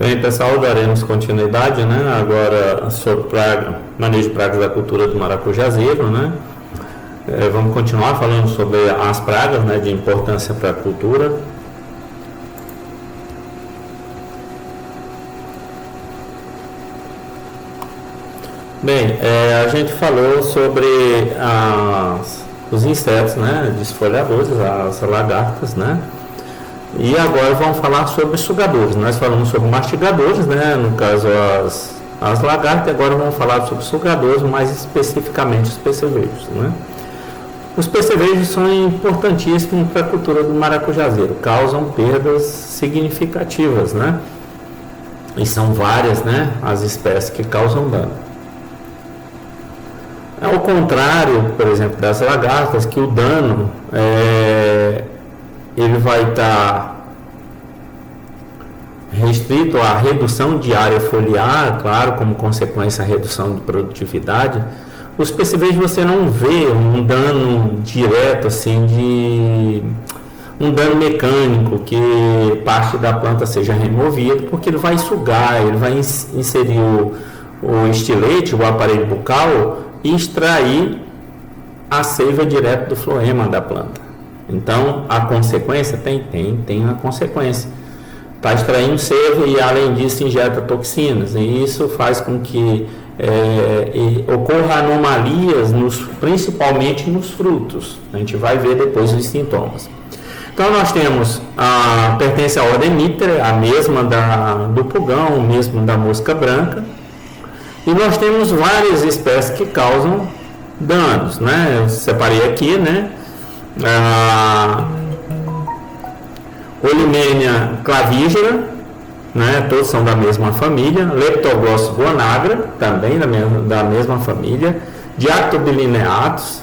Bem, pessoal, daremos continuidade, né? Agora sobre manejo de pragas da cultura do maracujazeiro, né? Vamos continuar falando sobre as pragas, né, de importância para a cultura. Bem, a gente falou sobre os insetos, né, desfolhadores, as lagartas, né? E agora vamos falar sobre sugadores. Nós falamos sobre mastigadores, né, no caso as lagartas, e agora vamos falar sobre sugadores, mais especificamente os percevejos, né? Os percevejos são importantíssimos para a cultura do maracujazeiro, causam perdas significativas, né? E são várias, né, as espécies que causam dano. Ao contrário, por exemplo, das lagartas, que o dano ele vai estar restrito à redução de área foliar, claro, como consequência a redução de produtividade. Os percevejos você não vê um dano direto, assim, de um dano mecânico, que parte da planta seja removida, porque ele vai sugar, ele vai inserir o estilete, o aparelho bucal, e extrair a seiva direto do floema da planta. Então, a consequência tem a consequência. Está extraindo seiva e, além disso, injeta toxinas. E isso faz com que ocorra anomalias, principalmente nos frutos. A gente vai ver depois os sintomas. Então, nós temos pertence à ordem Mitra, a mesma do pulgão, o mesmo da mosca branca. E nós temos várias espécies que causam danos, né? Eu separei aqui, né? Olimenia clavígera, né? Todos são da mesma família. Leptoglossus gonagra, também da mesma família. Diactobilineatus,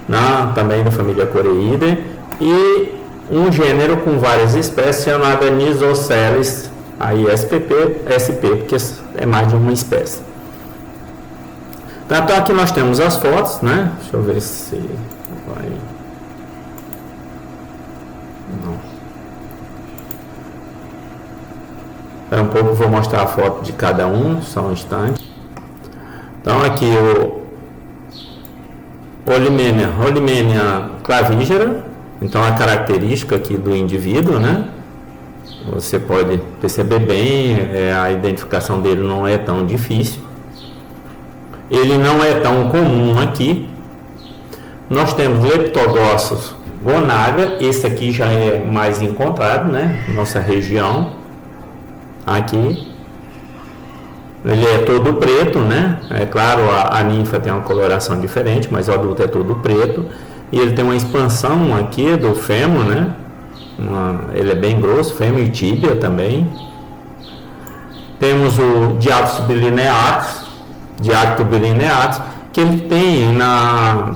né? Também da família Coreidae. E um gênero com várias espécies chamado Nisoceles, aí SP, porque é mais de uma espécie. Então aqui nós temos as fotos, né? Deixa eu ver se vai. Não. Espera um pouco, vou mostrar a foto de cada um, só um instante. Então aqui o Olimenia clavígera, então a característica aqui do indivíduo, né? Você pode perceber bem, a identificação dele não é tão difícil. Ele não é tão comum aqui. Nós temos Leptoglossus gonagra, esse aqui já é mais encontrado, né? Nossa região. Aqui. Ele é todo preto, né? É claro, a ninfa tem uma coloração diferente, mas o adulto é todo preto. E ele tem uma expansão aqui do fêmur, né? Ele é bem grosso, fêmur e tíbia também. Temos o Diactobilineatus, que ele tem na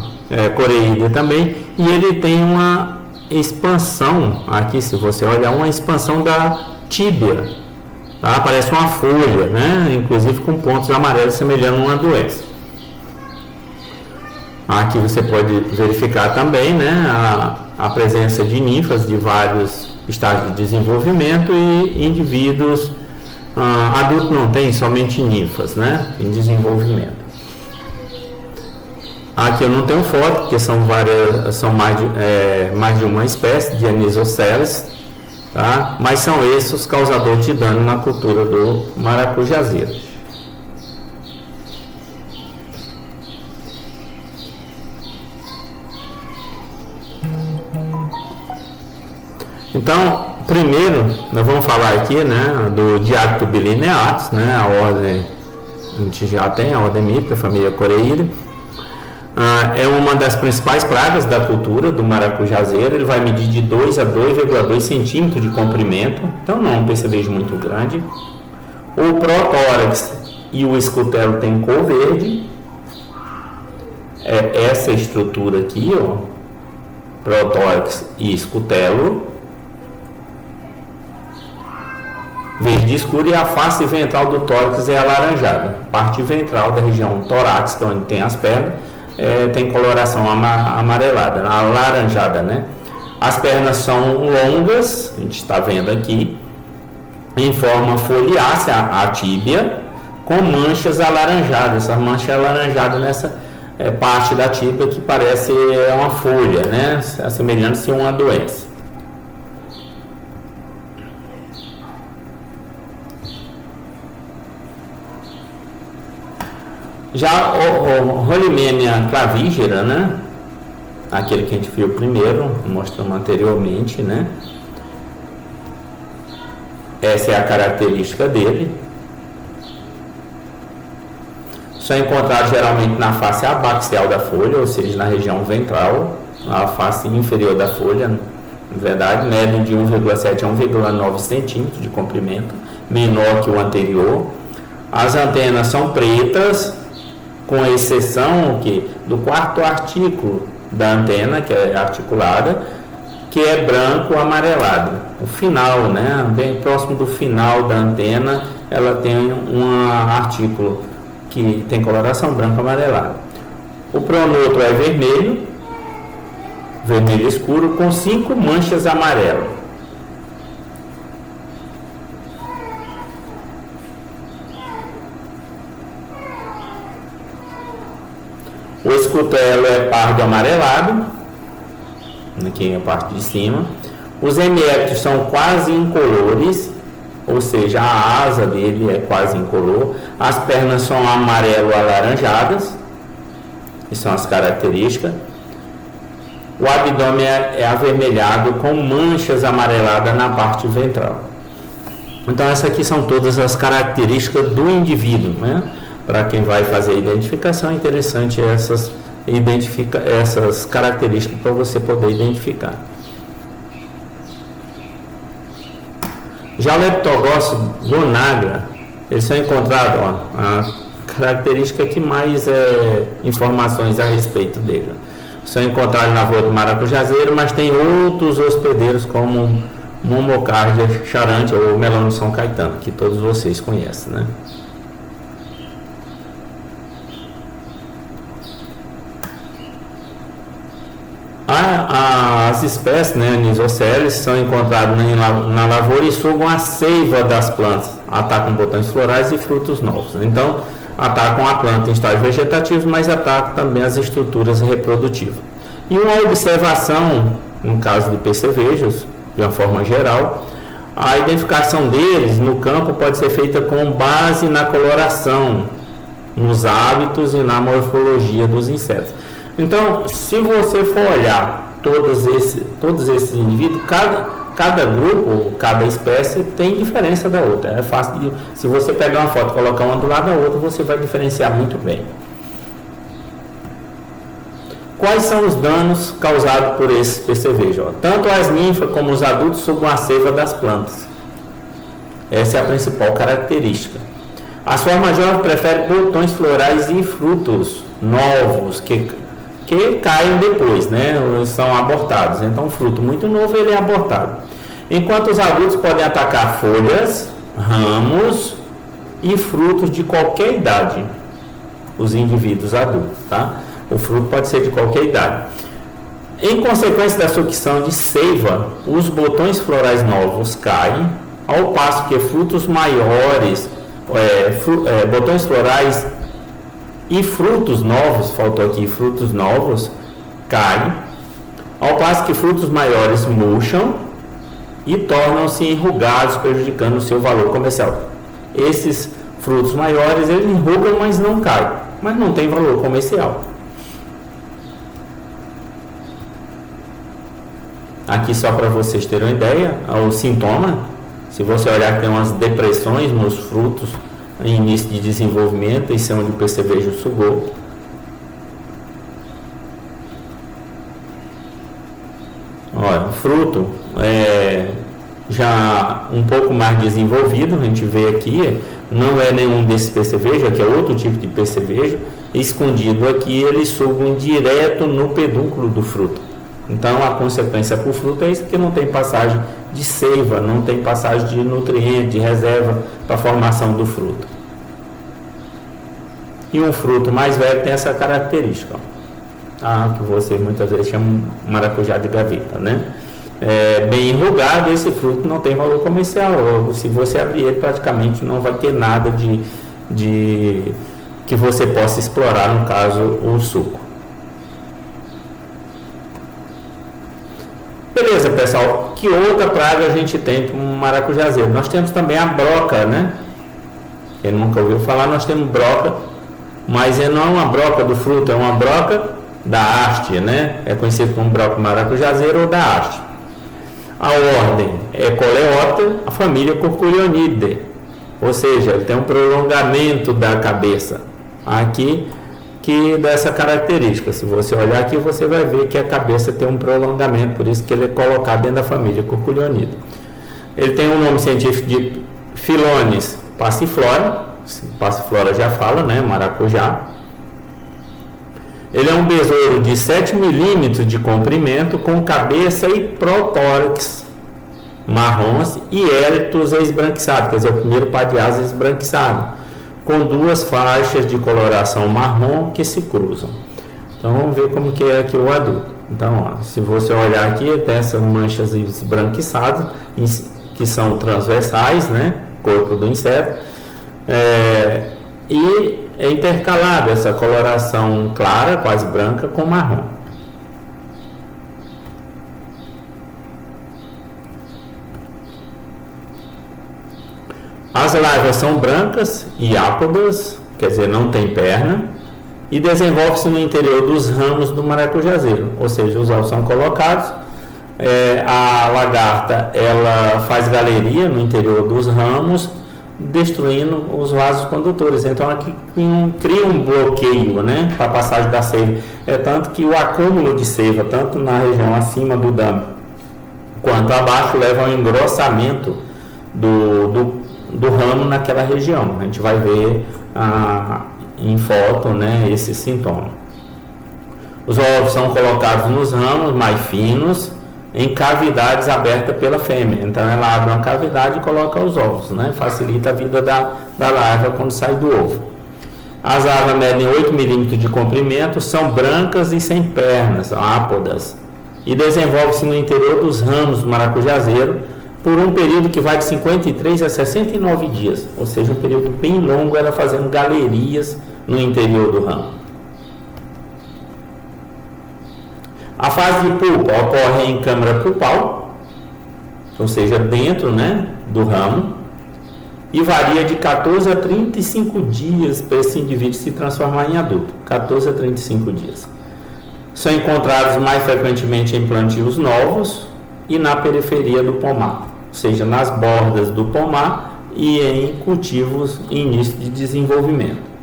Coreidae também, e ele tem uma expansão, aqui se você olhar, uma expansão da tíbia, tá? Parece uma folha, né? Inclusive com pontos amarelos semelhando a uma doença. Aqui você pode verificar também, né, a presença de ninfas de vários estágios de desenvolvimento e indivíduos. Adulto não tem, somente ninfas, né, em desenvolvimento. Aqui eu não tenho foto, porque são mais de uma espécie de Nisoceles, tá? Mas são esses os causadores de dano na cultura do maracujazeiro. Então, primeiro, nós vamos falar aqui, né, do Diactobilineatus, né, a ordem, a gente já tem a ordem Mitra, a família Coreidae. É uma das principais pragas da cultura do maracujazeiro. Ele vai medir de 2 a 2,2 centímetros de comprimento, então não é um percevejo muito grande. O protórax e o escutelo tem cor verde. É essa estrutura aqui, ó, protórax e escutelo. Verde escuro, e a face ventral do tórax é alaranjada. Parte ventral da região torácica, onde tem as pernas, tem coloração amarelada, alaranjada, né? As pernas são longas, a gente está vendo aqui, em forma foliácea, a tíbia, com manchas alaranjadas. Essa mancha alaranjada nessa parte da tíbia que parece uma folha, né? Assemelhando-se a uma doença. Já o Rolimenia clavigera, né? Aquele que a gente viu primeiro, mostramos anteriormente, né? Essa é a característica dele. Só é encontrado geralmente na face abaxial da folha, ou seja, na região ventral, a face inferior da folha, na verdade, medem de 1,7 a 1,9 centímetros de comprimento, menor que o anterior. As antenas são pretas, com exceção do quarto artículo da antena, que é articulada, que é branco amarelado. O final, né, bem próximo do final da antena, ela tem um artículo que tem coloração branco amarelada. O pronoto é vermelho, vermelho escuro, com 5 manchas amarelas. O escutelo é pardo amarelado, aqui na parte de cima. Os hemiépteros são quase incolores, ou seja, a asa dele é quase incolor. As pernas são amarelo-alaranjadas, que são as características. O abdômen é avermelhado com manchas amareladas na parte ventral. Então, essas aqui são todas as características do indivíduo, né? Para quem vai fazer a identificação, é interessante essas características para você poder identificar. Já o Leptogócido gonagra, eles são encontrados, a característica que mais informações a respeito dele. São encontrados na lavoura do maracujazeiro, mas tem outros hospedeiros como Momocardia charante ou melão de São Caetano, que todos vocês conhecem, né? As espécies, né, Nisoceles, são encontradas na lavoura e sugam a seiva das plantas, atacam botões florais e frutos novos. Então, atacam a planta em estágio vegetativo, mas atacam também as estruturas reprodutivas. E uma observação, no caso de percevejos, de uma forma geral, a identificação deles no campo pode ser feita com base na coloração, nos hábitos e na morfologia dos insetos. Então, se você for olhar todos esses indivíduos, cada grupo, cada espécie tem diferença da outra. É fácil se você pegar uma foto e colocar uma do lado da outra, você vai diferenciar muito bem. Quais são os danos causados por esses percevejos? Tanto as ninfas como os adultos sugam a seiva das plantas. Essa é a principal característica. As formas jovens preferem botões florais e frutos novos que caem depois, né? São abortados. Então, o fruto muito novo ele é abortado. Enquanto os adultos podem atacar folhas, ramos e frutos de qualquer idade. Os indivíduos adultos, tá? O fruto pode ser de qualquer idade. Em consequência da sucção de seiva, os botões florais novos caem, ao passo que frutos maiores, botões florais e frutos novos, faltou aqui, frutos novos, caem, ao passo que frutos maiores murcham e tornam-se enrugados, prejudicando o seu valor comercial. Esses frutos maiores, eles enrugam, mas não caem, mas não tem valor comercial. Aqui só para vocês terem uma ideia, o sintoma, se você olhar, tem umas depressões nos frutos em início de desenvolvimento, isso é onde o percevejo sugou. Olha, o fruto já um pouco mais desenvolvido, a gente vê aqui, não é nenhum desses percevejos, aqui é outro tipo de percevejo, escondido aqui, eles sugam direto no pedúnculo do fruto. Então a consequência para o fruto é isso, que não tem passagem de seiva, não tem passagem de nutriente, de reserva para a formação do fruto. E um fruto mais velho tem essa característica, que você muitas vezes chama maracujá de gaveta, né? bem enrugado, esse fruto não tem valor comercial. Se você abrir ele, praticamente não vai ter nada de que você possa explorar, no caso, o suco. Beleza, pessoal. Que outra praga a gente tem com o maracujazeiro? Nós temos também a broca, né? Quem nunca ouviu falar, nós temos broca, mas não é uma broca do fruto, é uma broca da haste, né? É conhecido como broca maracujazeiro ou da haste. A ordem é Coleóptera, a família Curculionidae, ou seja, ele tem um prolongamento da cabeça aqui que dá essa característica. Se você olhar aqui, você vai ver que a cabeça tem um prolongamento, por isso que ele é colocado dentro da família Curculionidae. Ele tem um nome científico de Philonis passiflora, passiflora já fala, né, maracujá. Ele é um besouro de 7 milímetros de comprimento, com cabeça e protórax marrons e hélictos esbranquiçados, quer dizer, o primeiro par de asas esbranquiçado, com 2 faixas de coloração marrom que se cruzam. Então vamos ver como que é aqui o adulto. Então, ó, se você olhar aqui, tem essas manchas esbranquiçadas, que são transversais, né, corpo do inseto, e é intercalada essa coloração clara, quase branca, com marrom. As larvas são brancas e ápodas, quer dizer, não tem perna, e desenvolve-se no interior dos ramos do maracujazeiro, ou seja, os ovos são colocados, a lagarta ela faz galeria no interior dos ramos, destruindo os vasos condutores. Então aqui cria um bloqueio, né, para a passagem da seiva. É tanto que o acúmulo de seiva, tanto na região acima do dame quanto abaixo, leva ao engrossamento do ramo naquela região. A gente vai ver em foto, né, esse sintoma. Os ovos são colocados nos ramos mais finos, em cavidades abertas pela fêmea. Então ela abre uma cavidade e coloca os ovos, né? Facilita a vida da larva quando sai do ovo. As larvas medem 8 milímetros de comprimento, são brancas e sem pernas, são ápodas, e desenvolve-se no interior dos ramos do maracujazeiro por um período que vai de 53 a 69 dias, ou seja, um período bem longo, ela fazendo galerias no interior do ramo. A fase de pulpa ocorre em câmara pulpal, ou seja, dentro, né, do ramo, e varia de 14 a 35 dias para esse indivíduo se transformar em adulto. 14 a 35 dias. São encontrados mais frequentemente em plantios novos e na periferia do pomar, ou seja, nas bordas do pomar e em cultivos em início de desenvolvimento.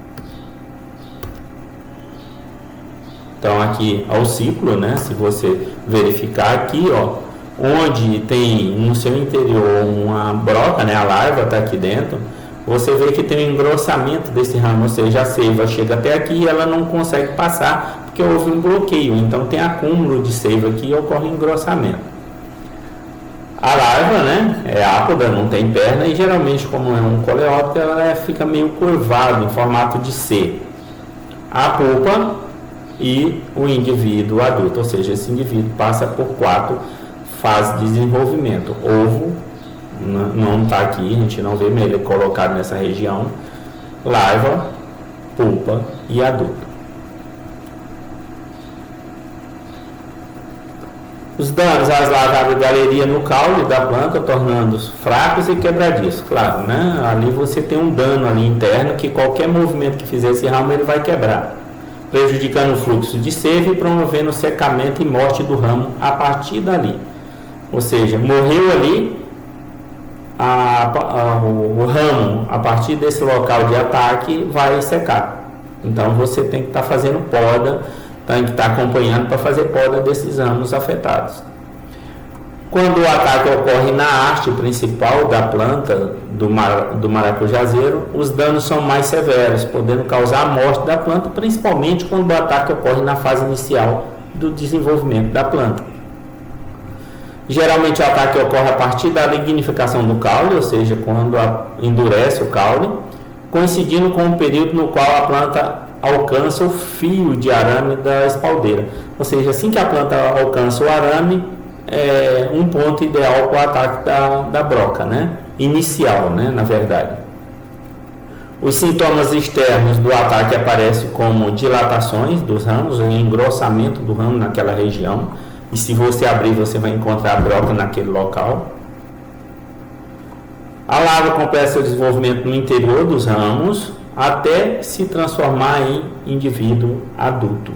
Então aqui ao ciclo, né? Se você verificar aqui, ó, onde tem no seu interior uma broca, né? A larva está aqui dentro. Você vê que tem um engrossamento desse ramo, ou seja, a seiva chega até aqui e ela não consegue passar porque houve um bloqueio. Então tem acúmulo de seiva aqui e ocorre engrossamento. A larva, né? É ápoda, não tem perna e geralmente, como é um coleóptero, ela fica meio curvada em formato de C. A pulpa e o indivíduo adulto, ou seja, esse indivíduo passa por 4 fases de desenvolvimento. Ovo não está aqui, a gente não vê, mas ele é colocado nessa região. Larva, pulpa e adulto. Os danos às larvas abrem galeria no caule da planta, tornando-os fracos e quebradiços. Claro, né? Ali você tem um dano ali interno que qualquer movimento que fizer esse ramo ele vai quebrar, prejudicando o fluxo de seiva e promovendo o secamento e morte do ramo a partir dali. Ou seja, morreu ali o ramo, a partir desse local de ataque vai secar. Então você tem que estar fazendo poda, tem que estar acompanhando para fazer poda desses ramos afetados. Quando o ataque ocorre na haste principal da planta do maracujazeiro, os danos são mais severos, podendo causar a morte da planta, principalmente quando o ataque ocorre na fase inicial do desenvolvimento da planta. Geralmente o ataque ocorre a partir da lignificação do caule, ou seja, quando endurece o caule, coincidindo com o período no qual a planta alcança o fio de arame da espaldeira. Ou seja, assim que a planta alcança o arame, um ponto ideal para o ataque da broca, né? Inicial, né? Na verdade. Os sintomas externos do ataque aparecem como dilatações dos ramos, o engrossamento do ramo naquela região. E se você abrir, você vai encontrar a broca naquele local. A larva completa seu desenvolvimento no interior dos ramos até se transformar em indivíduo adulto.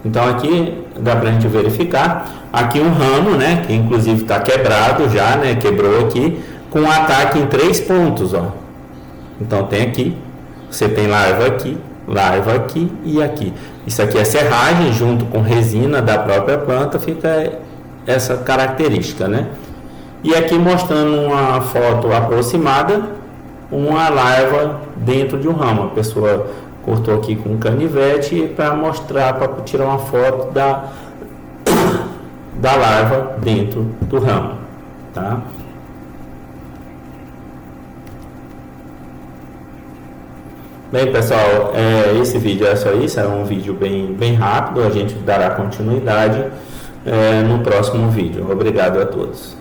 Então aqui dá para a gente verificar. Aqui um ramo, né, que inclusive está quebrado já, né, quebrou aqui, com um ataque em 3 pontos, ó. Então tem aqui, você tem larva aqui e aqui. Isso aqui é serragem junto com resina da própria planta, fica essa característica, né? E aqui mostrando uma foto aproximada, uma larva dentro de um ramo. A pessoa cortou aqui com um canivete para mostrar, para tirar uma foto da larva dentro do ramo, tá? Bem, pessoal, esse vídeo é só isso, é um vídeo bem rápido, a gente dará continuidade no próximo vídeo. Obrigado a todos.